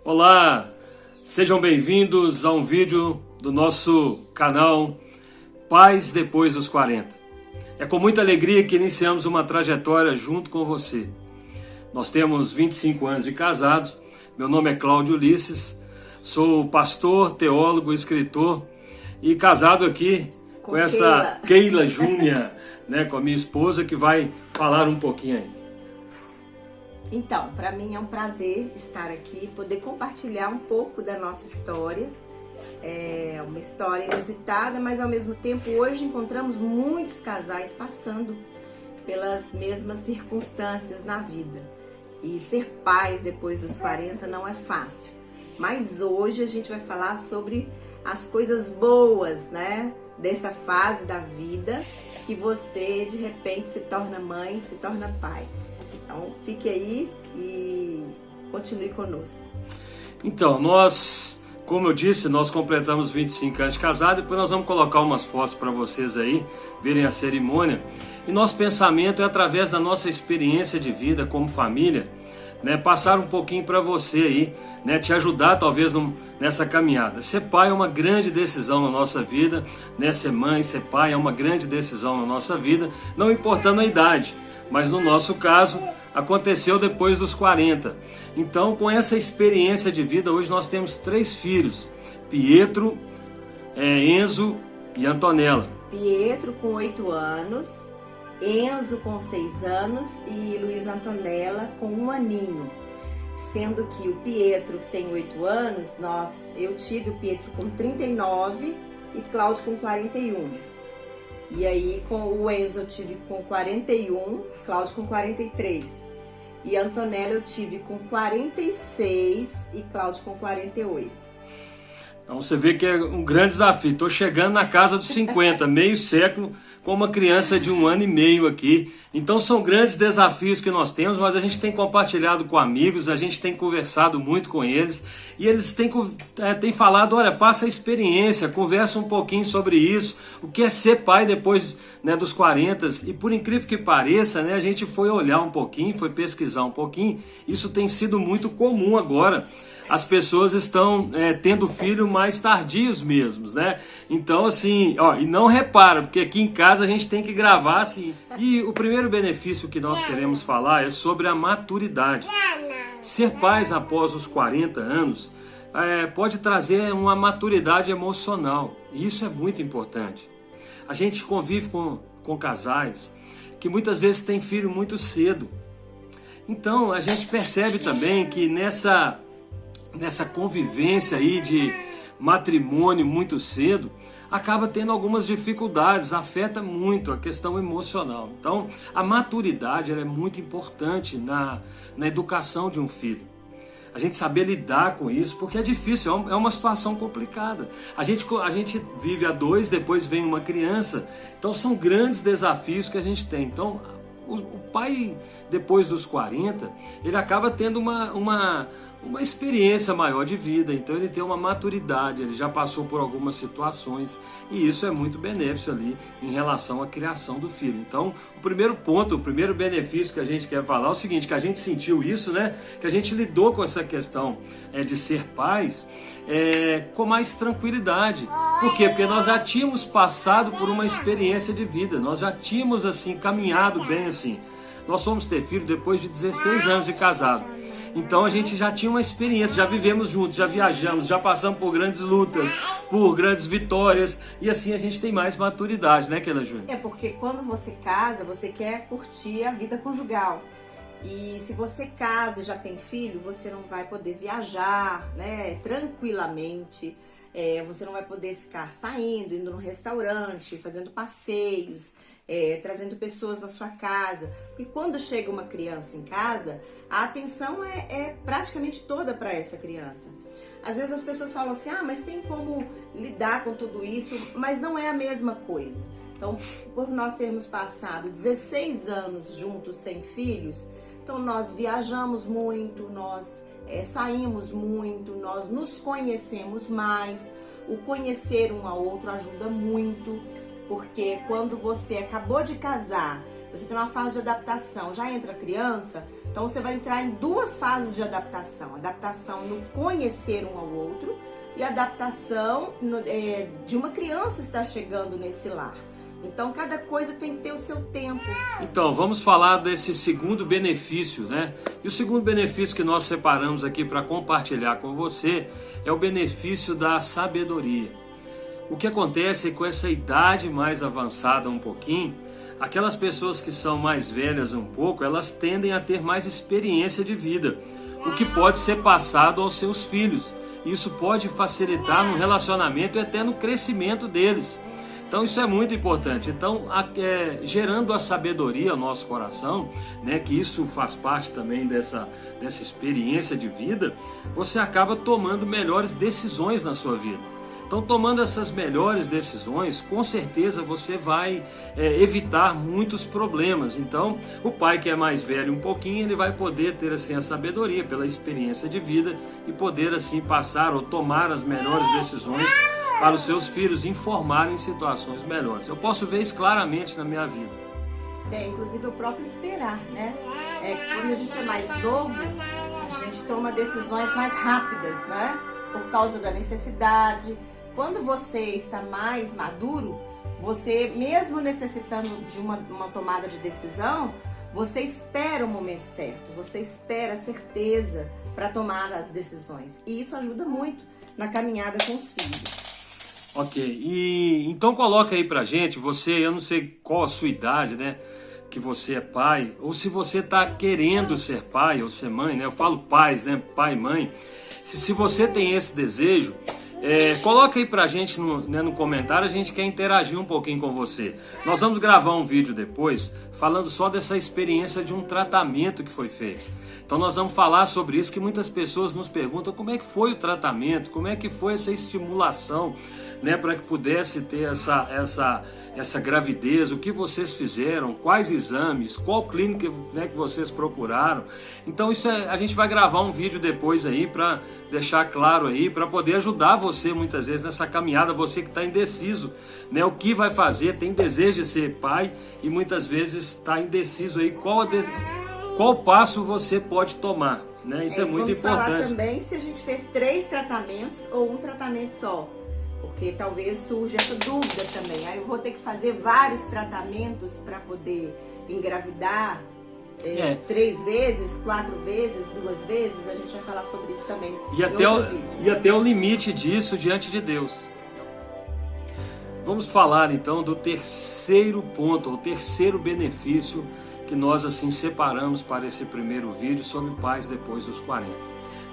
Olá, sejam bem-vindos a um vídeo do nosso canal Pais Depois dos 40. É com muita alegria que iniciamos uma trajetória junto com você. Nós temos 25 anos de casados, meu nome é Cláudio Ulisses, sou pastor, teólogo, escritor e casado aqui com essa Keila Júnior, né, com a minha esposa, que vai falar um pouquinho aí. Então, para mim é um prazer estar aqui, poder compartilhar um pouco da nossa história. É uma história inusitada, mas ao mesmo tempo hoje encontramos muitos casais passando pelas mesmas circunstâncias na vida. E ser pais depois dos 40 não é fácil. Mas hoje a gente vai falar sobre as coisas boas, né, dessa fase da vida, que você de repente se torna mãe, se torna pai. Então, fique aí e continue conosco. Então, como eu disse, nós completamos 25 anos de casado, depois nós vamos colocar umas fotos para vocês aí, verem a cerimônia. E nosso pensamento é através da nossa experiência de vida como família, né, passar um pouquinho para você aí, né, te ajudar talvez nessa caminhada. Ser pai é uma grande decisão na nossa vida, né, ser mãe, ser pai é uma grande decisão na nossa vida, não importando a idade, mas no nosso caso aconteceu depois dos 40. Então, com essa experiência de vida, hoje nós temos 3 filhos, Pietro, Enzo e Antonella. Pietro com 8 anos, Enzo com 6 anos e Luísa Antonella com 1 aninho. Sendo que o Pietro tem 8 anos, eu tive o Pietro com 39 e Cláudio com 41. E aí com o Enzo eu tive com 41, Cláudio com 43. E a Antonella eu tive com 46 e Cláudio com 48. Então você vê que é um grande desafio. Estou chegando na casa dos 50, meio século, com uma criança de 1 ano e meio aqui. Então são grandes desafios que nós temos, mas a gente tem compartilhado com amigos, a gente tem conversado muito com eles, e eles têm falado, olha, passa a experiência, conversa um pouquinho sobre isso, o que é ser pai depois, né, dos 40, e por incrível que pareça, né, a gente foi olhar um pouquinho, foi pesquisar um pouquinho, isso tem sido muito comum agora. As pessoas estão tendo filho mais tardios mesmos, né? Então, assim, e não repara, porque aqui em casa a gente tem que gravar assim. E o primeiro benefício que nós queremos falar é sobre a maturidade. Ser pais após os 40 anos pode trazer uma maturidade emocional. E isso é muito importante. A gente convive com casais que muitas vezes têm filho muito cedo. Então, a gente percebe também que nessa convivência aí de matrimônio muito cedo, acaba tendo algumas dificuldades, afeta muito a questão emocional. Então, a maturidade ela é muito importante na educação de um filho. A gente saber lidar com isso, porque é difícil, é uma situação complicada. A gente vive a 2, depois vem uma criança, então são grandes desafios que a gente tem. Então, o pai, depois dos 40, ele acaba tendo uma experiência maior de vida, então ele tem uma maturidade, ele já passou por algumas situações e isso é muito benéfico ali em relação à criação do filho. Então, o primeiro ponto, o primeiro benefício que a gente quer falar é o seguinte, que a gente sentiu isso, né? Que a gente lidou com essa questão de ser pais com mais tranquilidade. Por quê? Porque nós já tínhamos passado por uma experiência de vida, nós já tínhamos assim caminhado bem assim. Nós fomos ter filho depois de 16 anos de casado. Então a gente já tinha uma experiência, já vivemos juntos, já viajamos, já passamos por grandes lutas, por grandes vitórias. E assim a gente tem mais maturidade, né, Keila Júnior? É porque quando você casa, você quer curtir a vida conjugal. E se você casa e já tem filho, você não vai poder viajar, né, tranquilamente. Você não vai poder ficar saindo, indo no restaurante, fazendo passeios, trazendo pessoas na sua casa. Porque quando chega uma criança em casa, a atenção é praticamente toda para essa criança. Às vezes as pessoas falam assim, mas tem como lidar com tudo isso, mas não é a mesma coisa. Então, por nós termos passado 16 anos juntos sem filhos, então nós viajamos muito, nós saímos muito, nós nos conhecemos mais. O conhecer um ao outro ajuda muito, porque quando você acabou de casar, você tem uma fase de adaptação, já entra a criança, então você vai entrar em duas fases de adaptação. Adaptação no conhecer um ao outro e adaptação de uma criança estar chegando nesse lar. Então, cada coisa tem que ter o seu tempo. Então, vamos falar desse segundo benefício, né? E o segundo benefício que nós separamos aqui para compartilhar com você é o benefício da sabedoria. O que acontece é que com essa idade mais avançada um pouquinho, aquelas pessoas que são mais velhas um pouco, elas tendem a ter mais experiência de vida, o que pode ser passado aos seus filhos. Isso pode facilitar no relacionamento e até no crescimento deles. Então isso é muito importante. Então, gerando a sabedoria ao nosso coração, né, que isso faz parte também dessa experiência de vida, você acaba tomando melhores decisões na sua vida. Então, tomando essas melhores decisões, com certeza você vai evitar muitos problemas. Então, o pai que é mais velho um pouquinho, ele vai poder ter assim a sabedoria pela experiência de vida e poder assim passar ou tomar as melhores decisões para os seus filhos, informarem situações melhores. Eu posso ver isso claramente na minha vida. Inclusive o próprio esperar, né? Quando a gente é mais novo, a gente toma decisões mais rápidas, né? Por causa da necessidade. Quando você está mais maduro, você mesmo necessitando de uma tomada de decisão, você espera o momento certo, você espera a certeza para tomar as decisões. E isso ajuda muito na caminhada com os filhos. Ok, e então coloca aí pra gente, eu não sei qual a sua idade, né, que você é pai, ou se você tá querendo ser pai ou ser mãe, né, eu falo pais, né, pai e mãe, se você tem esse desejo, coloca aí pra gente no comentário, a gente quer interagir um pouquinho com você. Nós vamos gravar um vídeo depois, falando só dessa experiência de um tratamento que foi feito. Então nós vamos falar sobre isso, que muitas pessoas nos perguntam como é que foi o tratamento, como é que foi essa estimulação, né, para que pudesse ter essa gravidez, o que vocês fizeram, quais exames, qual clínica, né, que vocês procuraram. Então isso a gente vai gravar um vídeo depois aí para deixar claro aí, para poder ajudar você muitas vezes nessa caminhada, você que está indeciso, né, o que vai fazer, tem desejo de ser pai e muitas vezes está indeciso aí qual passo você pode tomar, né? Isso é muito importante. Vamos falar também se a gente fez 3 tratamentos ou um tratamento só, porque talvez surja essa dúvida também. Aí eu vou ter que fazer vários tratamentos para poder engravidar 3 vezes, 4 vezes, 2 vezes. A gente vai falar sobre isso também e até o limite disso diante de Deus. Vamos falar então do terceiro ponto, o terceiro benefício que nós assim separamos para esse primeiro vídeo sobre pais depois dos 40.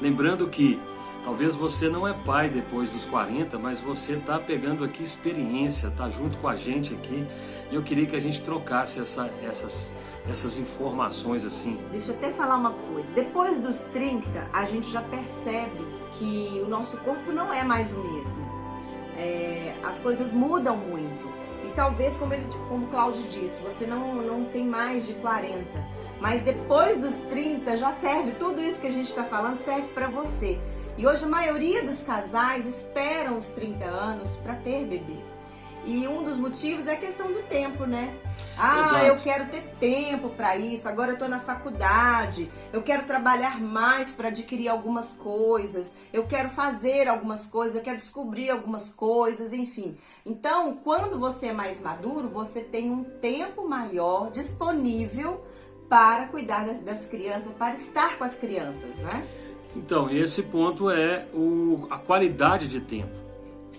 Lembrando que talvez você não é pai depois dos 40, mas você está pegando aqui experiência, está junto com a gente aqui, e eu queria que a gente trocasse essas informações assim. Deixa eu até falar uma coisa, depois dos 30 a gente já percebe que o nosso corpo não é mais o mesmo, as coisas mudam muito. E talvez, como o Cláudio disse, você não tem mais de 40, mas depois dos 30 já serve, tudo isso que a gente está falando serve para você. E hoje a maioria dos casais esperam os 30 anos para ter bebê. E um dos motivos é a questão do tempo, né? Exato. Eu quero ter tempo para isso, agora eu tô na faculdade, eu quero trabalhar mais para adquirir algumas coisas, eu quero fazer algumas coisas, eu quero descobrir algumas coisas, enfim. Então, quando você é mais maduro, você tem um tempo maior disponível para cuidar das crianças, para estar com as crianças, né? Então, esse ponto é a qualidade de tempo.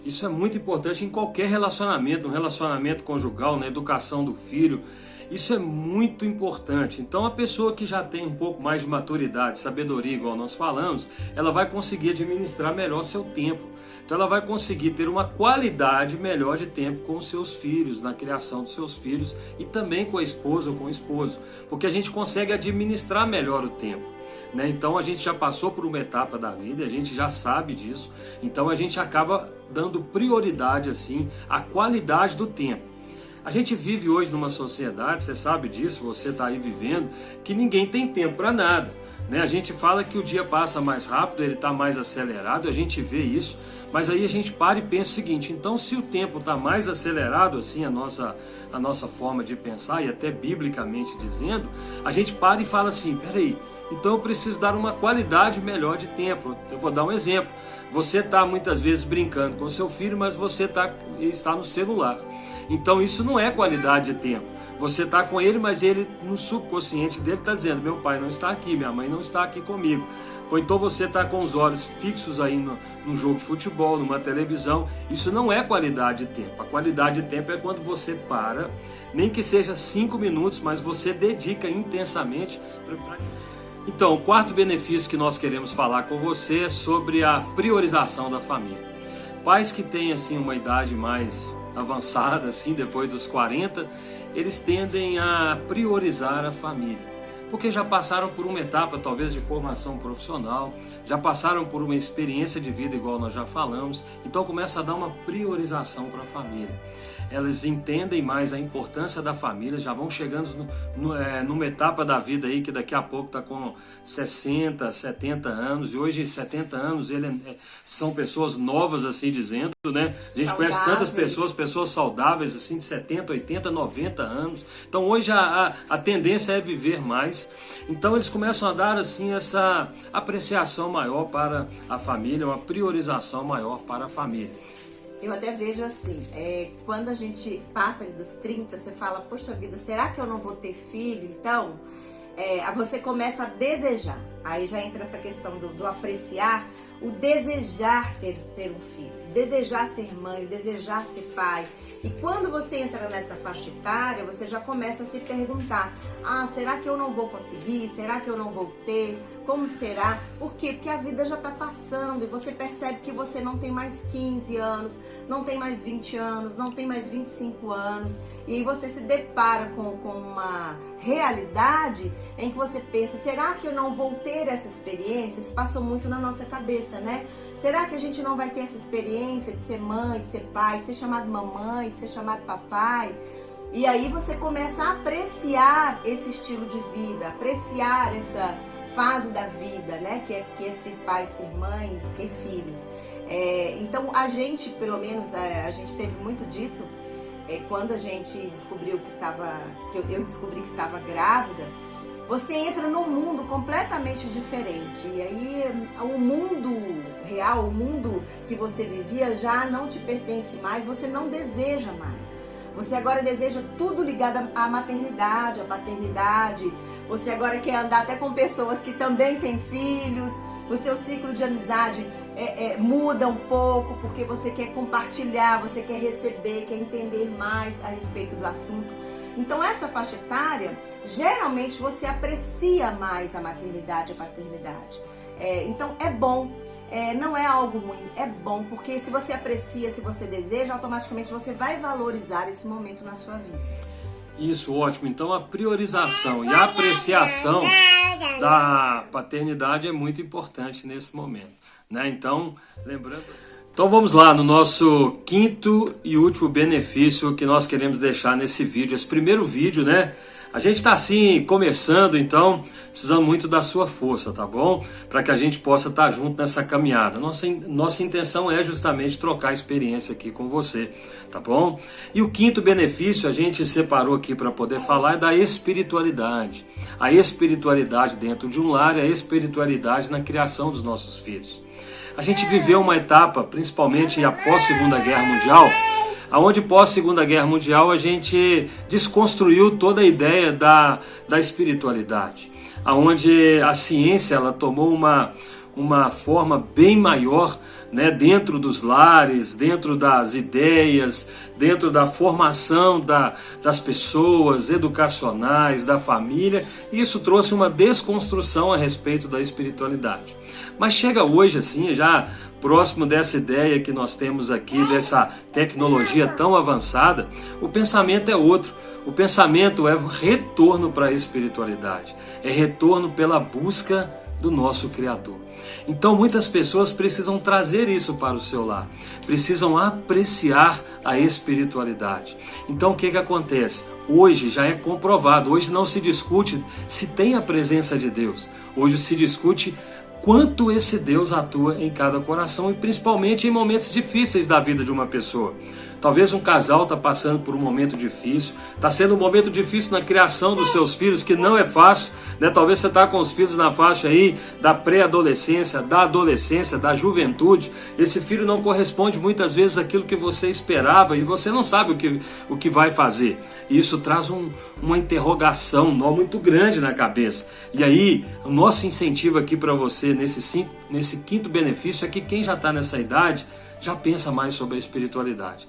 Isso é muito importante em qualquer relacionamento, no relacionamento conjugal, na educação do filho. Isso é muito importante. Então, a pessoa que já tem um pouco mais de maturidade, sabedoria, igual nós falamos, ela vai conseguir administrar melhor seu tempo. Então, ela vai conseguir ter uma qualidade melhor de tempo com os seus filhos, na criação dos seus filhos e também com a esposa ou com o esposo, porque a gente consegue administrar melhor o tempo. Né? Então a gente já passou por uma etapa da vida, a gente já sabe disso, então a gente acaba dando prioridade assim à qualidade do tempo. A gente vive hoje numa sociedade, você sabe disso, você está aí vivendo, que ninguém tem tempo para nada. né? A gente fala que o dia passa mais rápido, ele está mais acelerado, a gente vê isso, mas aí a gente para e pensa o seguinte: então, se o tempo está mais acelerado, assim, a nossa forma de pensar, e até biblicamente dizendo, a gente para e fala assim: peraí, então eu preciso dar uma qualidade melhor de tempo. Eu vou dar um exemplo: você está muitas vezes brincando com seu filho, mas você está no celular. Então isso não é qualidade de tempo. Você está com ele, mas ele, no subconsciente dele, está dizendo: meu pai não está aqui, minha mãe não está aqui comigo. Ou então você está com os olhos fixos aí num jogo de futebol, numa televisão. Isso não é qualidade de tempo. A qualidade de tempo é quando você para, nem que seja 5 minutos, mas você dedica intensamente para... Então, o quarto benefício que nós queremos falar com você é sobre a priorização da família. Pais que têm assim uma idade mais avançada, assim, depois dos 40, eles tendem a priorizar a família, porque já passaram por uma etapa talvez de formação profissional, já passaram por uma experiência de vida igual nós já falamos, então começa a dar uma priorização para a família. Elas entendem mais a importância da família, já vão chegando numa etapa da vida aí que daqui a pouco está com 60, 70 anos, e hoje 70 anos são pessoas novas, assim dizendo, né? A gente conhece tantas pessoas saudáveis, assim, de 70, 80, 90 anos. Então hoje a tendência é viver mais. Então eles começam a dar, assim, essa apreciação maior para a família, uma priorização maior para a família. Eu até vejo assim, quando a gente passa dos 30, você fala: poxa vida, será que eu não vou ter filho? Então, você começa a desejar. Aí já entra essa questão do apreciar, o desejar ter um filho, desejar ser mãe, desejar ser pai. E quando você entra nessa faixa etária, você já começa a se perguntar: será que eu não vou conseguir? Será que eu não vou ter? Como será? Por quê? Porque a vida já está passando e você percebe que você não tem mais 15 anos, não tem mais 20 anos, não tem mais 25 anos. E aí você se depara com uma realidade em que você pensa: será que eu não vou ter essa experiência? Isso passou muito na nossa cabeça, né? Será que a gente não vai ter essa experiência de ser mãe, de ser pai, de ser chamado mamãe, de ser chamado papai? E aí você começa a apreciar esse estilo de vida, apreciar essa fase da vida, né? Que é ser pai, ser mãe, ter filhos. Então a gente, pelo menos, a gente teve muito disso. Quando a gente descobriu eu descobri que estava grávida, você entra num mundo completamente diferente. E aí o mundo real, o mundo que você vivia já não te pertence mais, você não deseja mais. Você agora deseja tudo ligado à maternidade, à paternidade. Você agora quer andar até com pessoas que também têm filhos. O seu ciclo de amizade muda um pouco, porque você quer compartilhar, você quer receber, quer entender mais a respeito do assunto. Então essa faixa etária, geralmente você aprecia mais a maternidade, a paternidade. Então é bom, não é algo ruim, é bom, porque se você aprecia, se você deseja, automaticamente você vai valorizar esse momento na sua vida. Isso, ótimo. Então a priorização e a apreciação da paternidade é muito importante nesse momento, né? Então, lembrando... Então vamos lá no nosso quinto e último benefício que nós queremos deixar nesse vídeo. Esse primeiro vídeo, né? A gente está assim começando, então precisando muito da sua força, tá bom? Para que a gente possa estar junto nessa caminhada. Nossa intenção é justamente trocar experiência aqui com você, tá bom? E o quinto benefício a gente separou aqui para poder falar é da espiritualidade. A espiritualidade dentro de um lar e a espiritualidade na criação dos nossos filhos. A gente viveu uma etapa, principalmente após a Segunda Guerra Mundial, onde pós Segunda Guerra Mundial a gente desconstruiu toda a ideia da espiritualidade, onde a ciência ela tomou uma forma bem maior, né, dentro dos lares, dentro das ideias, dentro da formação das pessoas, educacionais, da família, e isso trouxe uma desconstrução a respeito da espiritualidade. Mas chega hoje, assim, já próximo dessa ideia que nós temos aqui, dessa tecnologia tão avançada, o pensamento é outro. O pensamento é retorno para a espiritualidade, é retorno pela busca do nosso Criador. Então muitas pessoas precisam trazer isso para o seu lar, precisam apreciar a espiritualidade. Então o que acontece? Hoje já é comprovado, hoje não se discute se tem a presença de Deus. Hoje se discute quanto esse Deus atua em cada coração e principalmente em momentos difíceis da vida de uma pessoa. Talvez um casal está passando por um momento difícil, está sendo um momento difícil na criação dos seus filhos, que não é fácil, né? Talvez você está com os filhos na faixa aí da pré-adolescência, da adolescência, da juventude. Esse filho não corresponde muitas vezes àquilo que você esperava e você não sabe o que vai fazer. E isso traz uma interrogação, um nó muito grande na cabeça. E aí, o nosso incentivo aqui para você nesse quinto benefício é que quem já está nessa idade já pensa mais sobre a espiritualidade,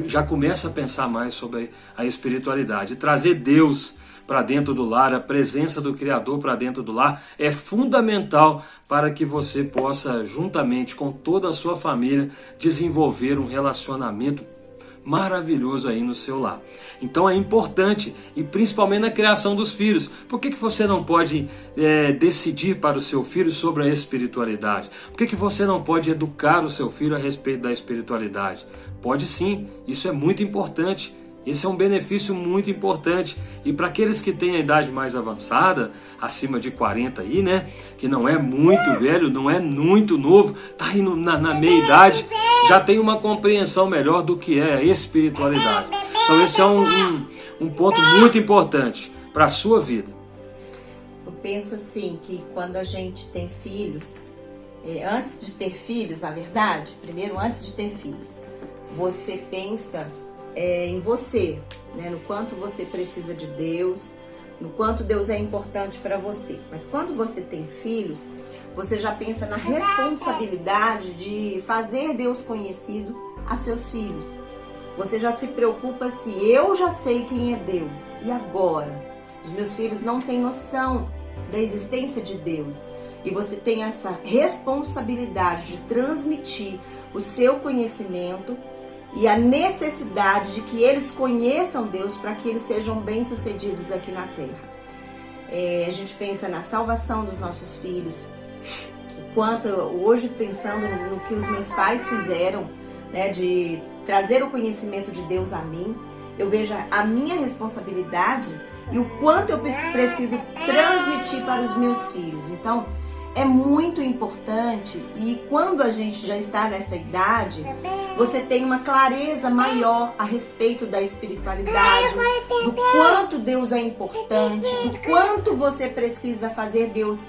já começa a pensar mais sobre a espiritualidade. Trazer Deus para dentro do lar, a presença do Criador para dentro do lar é fundamental para que você possa, juntamente com toda a sua família, desenvolver um relacionamento maravilhoso aí no seu lar. Então é importante, e principalmente na criação dos filhos. Por que você não pode decidir para o seu filho sobre a espiritualidade? Por que você não pode educar o seu filho a respeito da espiritualidade? Pode sim, isso é muito importante. Esse é um benefício muito importante. E para aqueles que têm a idade mais avançada, acima de 40 aí, né? Que não é muito velho, não é muito novo, tá aí na meia idade, já tem uma compreensão melhor do que é a espiritualidade. Então esse é um ponto muito importante para a sua vida. Eu penso assim, que quando a gente tem filhos, antes de ter filhos, na verdade, primeiro antes de ter filhos, você pensa em você, né? No quanto você precisa de Deus, no quanto Deus é importante para você. Mas quando você tem filhos, você já pensa na responsabilidade de fazer Deus conhecido a seus filhos. Você já se preocupa se eu já sei quem é Deus. E agora? Os meus filhos não têm noção da existência de Deus. E você tem essa responsabilidade de transmitir o seu conhecimento e a necessidade de que eles conheçam Deus para que eles sejam bem-sucedidos aqui na terra. A gente pensa na salvação dos nossos filhos, o quanto hoje pensando no que os meus pais fizeram, né, de trazer o conhecimento de Deus a mim, eu vejo a minha responsabilidade e o quanto eu preciso transmitir para os meus filhos. Então, é muito importante, e quando a gente já está nessa idade, você tem uma clareza maior a respeito da espiritualidade, do quanto Deus é importante, do quanto você precisa fazer Deus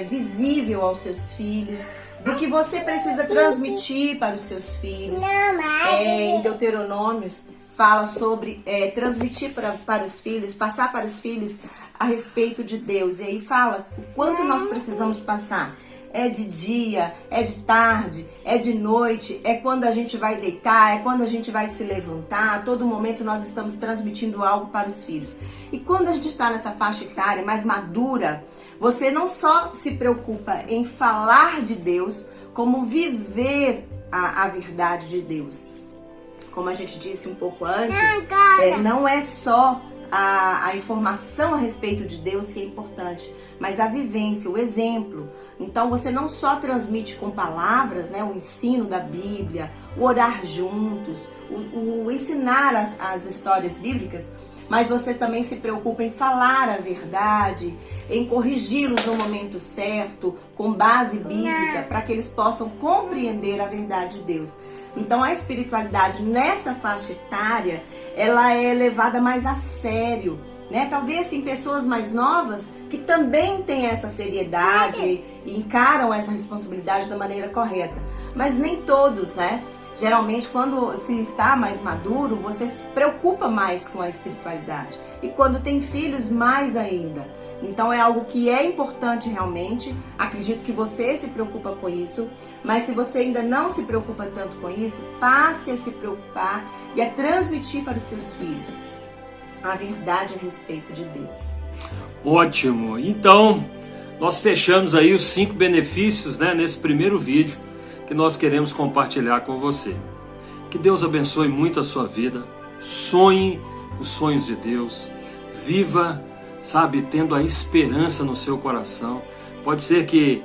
visível aos seus filhos, do que você precisa transmitir para os seus filhos. Em Deuteronômios fala sobre transmitir para os filhos, passar para os filhos a respeito de Deus. E aí fala o quanto nós precisamos passar. É de dia, é de tarde, é de noite, é quando a gente vai deitar, é quando a gente vai se levantar. A todo momento nós estamos transmitindo algo para os filhos. E quando a gente está nessa faixa etária mais madura, você não só se preocupa em falar de Deus, como viver a verdade de Deus. Como a gente disse um pouco antes, não é só a informação a respeito de Deus que é importante, mas a vivência, o exemplo. Então você não só transmite com palavras, né, o ensino da Bíblia, o orar juntos, o ensinar as histórias bíblicas, mas você também se preocupa em falar a verdade, em corrigi-los no momento certo, com base bíblica, para que eles possam compreender a verdade de Deus. Então a espiritualidade nessa faixa etária, ela é levada mais a sério, né? Talvez tem pessoas mais novas que também têm essa seriedade e encaram essa responsabilidade da maneira correta, mas nem todos, né? Geralmente, quando se está mais maduro, você se preocupa mais com a espiritualidade. E quando tem filhos, mais ainda. Então, é algo que é importante realmente. Acredito que você se preocupa com isso. Mas se você ainda não se preocupa tanto com isso, passe a se preocupar e a transmitir para os seus filhos a verdade a respeito de Deus. Ótimo! Então, nós fechamos aí os 5 benefícios, né, nesse primeiro vídeo que nós queremos compartilhar com você. Que Deus abençoe muito a sua vida. Sonhe os sonhos de Deus. Viva, sabe, tendo a esperança no seu coração. Pode ser que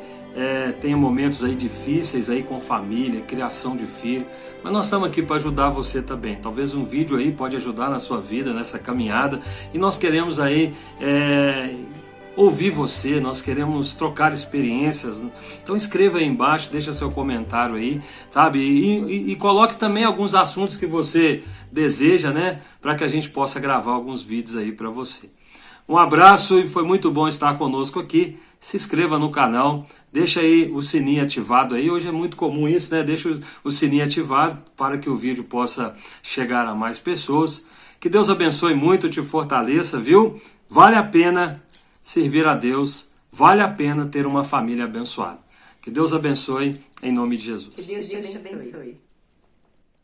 tenha momentos aí difíceis aí com família, criação de filho, mas nós estamos aqui para ajudar você também. Talvez um vídeo aí pode ajudar na sua vida, nessa caminhada, e nós queremos aí ouvir você, nós queremos trocar experiências. Então escreva aí embaixo, deixa seu comentário aí, sabe? E coloque também alguns assuntos que você deseja, né? Para que a gente possa gravar alguns vídeos aí para você. Um abraço e foi muito bom estar conosco aqui. Se inscreva no canal, deixa aí o sininho ativado aí. Hoje é muito comum isso, né? Deixa o sininho ativado para que o vídeo possa chegar a mais pessoas. Que Deus abençoe muito, te fortaleça, viu? Vale a pena servir a Deus, vale a pena ter uma família abençoada. Que Deus abençoe, em nome de Jesus. Que Deus te abençoe.